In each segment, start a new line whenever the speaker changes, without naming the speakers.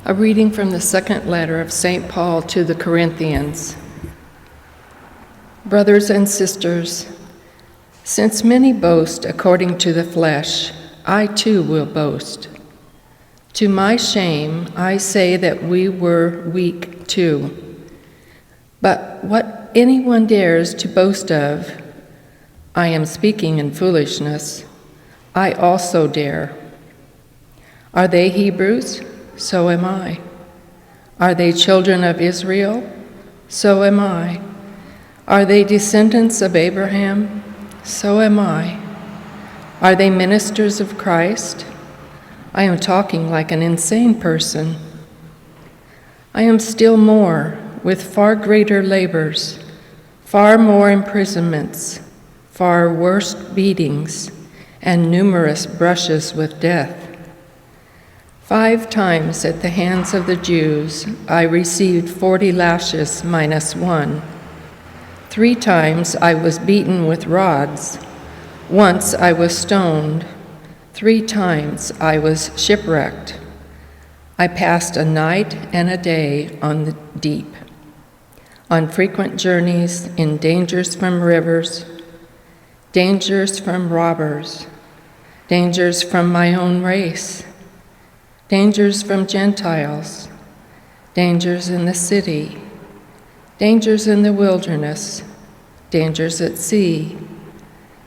A reading from the second letter of St. Paul to the Corinthians. Brothers and sisters, since many boast according to the flesh, I too will boast. To my shame, I say that we were weak too. But what anyone dares to boast of, I am speaking in foolishness, I also dare. Are they Hebrews? So am I. Are they children of Israel? So am I. Are they descendants of Abraham? So am I. Are they ministers of Christ? I am talking like an insane person. I am still more, with far greater labors, far more imprisonments, far worse beatings, and numerous brushes with death. 5 times at the hands of the Jews I received 40 lashes minus 1. 3 times I was beaten with rods. Once I was stoned. 3 times I was shipwrecked. I passed a night and a day on the deep, on frequent journeys, in dangers from rivers, dangers from robbers, dangers from my own race, dangers from Gentiles, dangers in the city, dangers in the wilderness, dangers at sea,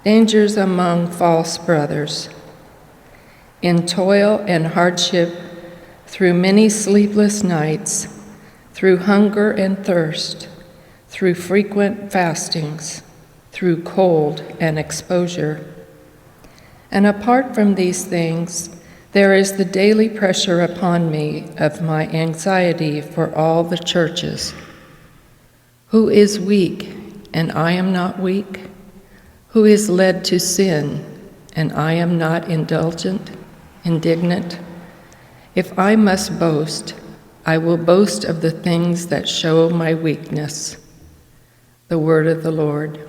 dangers among false brothers, in toil and hardship, through many sleepless nights, through hunger and thirst, through frequent fastings, through cold and exposure. And apart from these things, there is the daily pressure upon me of my anxiety for all the churches. Who is weak, and I am not weak? Who is led to sin, and I am not indignant? If I must boast, I will boast of the things that show my weakness. The word of the Lord.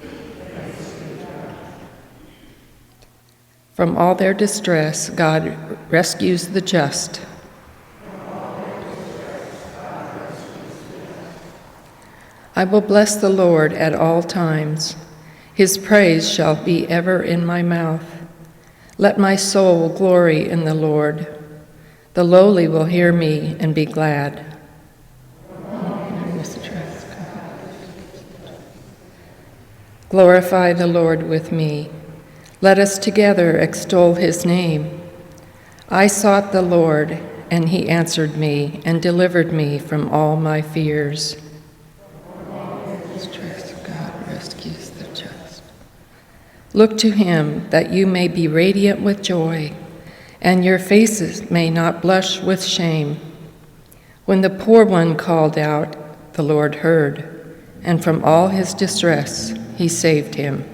From all their distress, God rescues the just. I will bless the Lord at all times. His praise shall be ever in my mouth. Let my soul glory in the Lord. The lowly will hear me and be glad. Glorify the Lord with me. Let us together extol his name. I sought the Lord, and he answered me and delivered me from all my fears. The strength of God rescues the just. Look to him that you may be radiant with joy, and your faces may not blush with shame. When the poor one called out, the Lord heard, and from all his distress he saved him.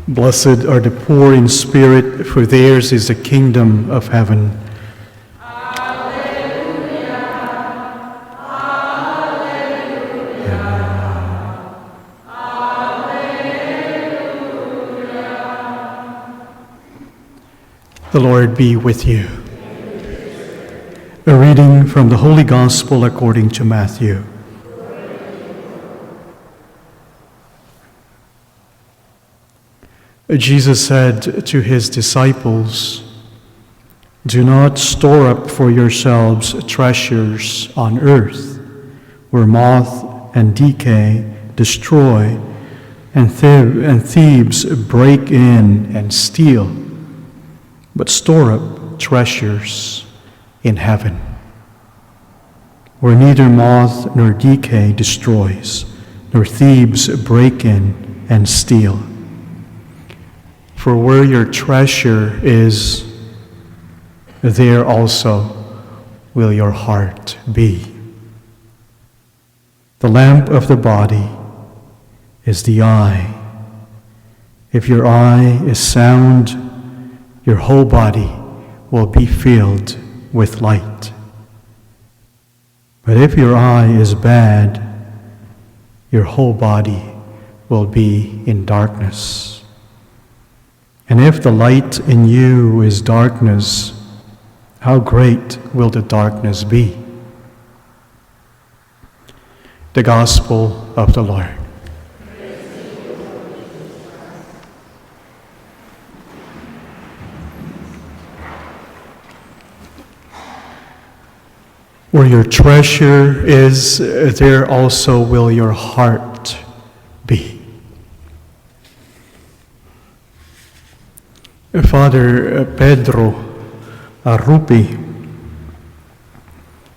Blessed are the poor in spirit, for theirs is the kingdom of heaven.
Alleluia. Alleluia. Alleluia.
The Lord be with you. A reading from the Holy Gospel according to Matthew. Jesus said to his disciples, "Do not store up for yourselves treasures on earth, where moth and decay destroy, and thieves break in and steal, but store up treasures in heaven, where neither moth nor decay destroys, nor thieves break in and steal. For where your treasure is, there also will your heart be. The lamp of the body is the eye. If your eye is sound, your whole body will be filled with light. But if your eye is bad, your whole body will be in darkness. And if the light in you is darkness, how great will the darkness be? The Gospel of the Lord. Where your treasure is, there also will your heart be. Father Pedro Arrupi,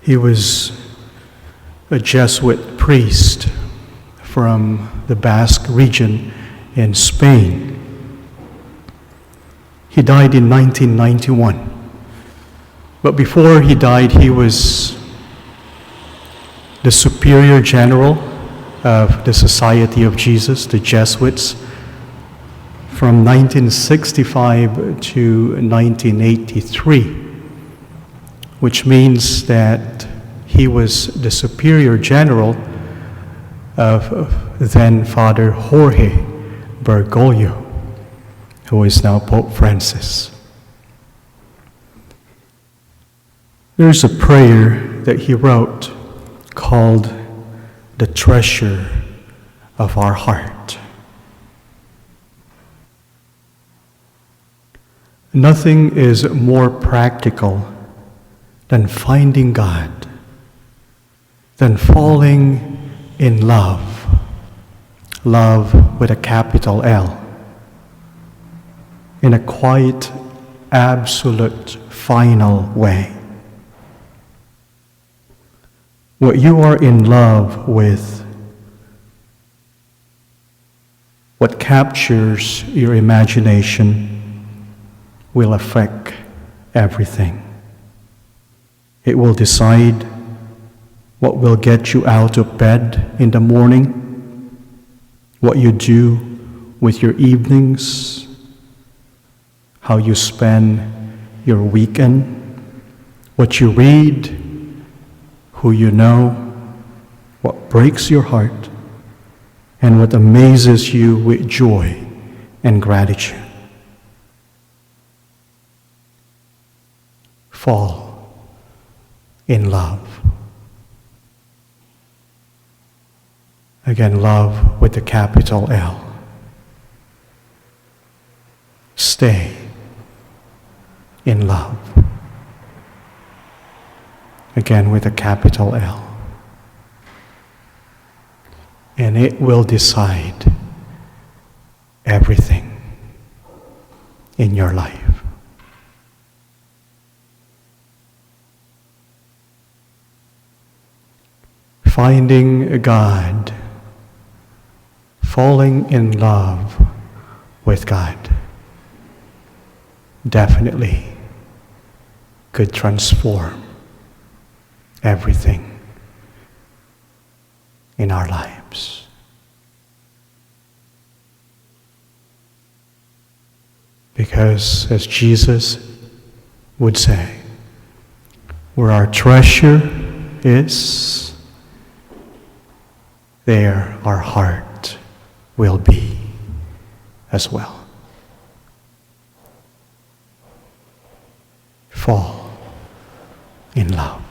he was a Jesuit priest from the Basque region in Spain. He died in 1991. But before he died, he was the Superior General of the Society of Jesus, the Jesuits, from 1965 to 1983, which means that he was the Superior General of then Father Jorge Bergoglio, who is now Pope Francis. There's a prayer that he wrote called the treasure of our heart. Nothing is more practical than finding God, than falling in love, love with a capital L, in a quiet, absolute, final way. What you are in love with, what captures your imagination, will affect everything. It will decide what will get you out of bed in the morning, what you do with your evenings, how you spend your weekend, what you read, who you know, what breaks your heart, and what amazes you with joy and gratitude. Fall in love. Again, love with the capital L. Stay in love. Again, with a capital L. And it will decide everything in your life. Finding God, falling in love with God, definitely could transform everything in our lives. Because, as Jesus would say, where our treasure is, there our heart will be as well. Fall in love.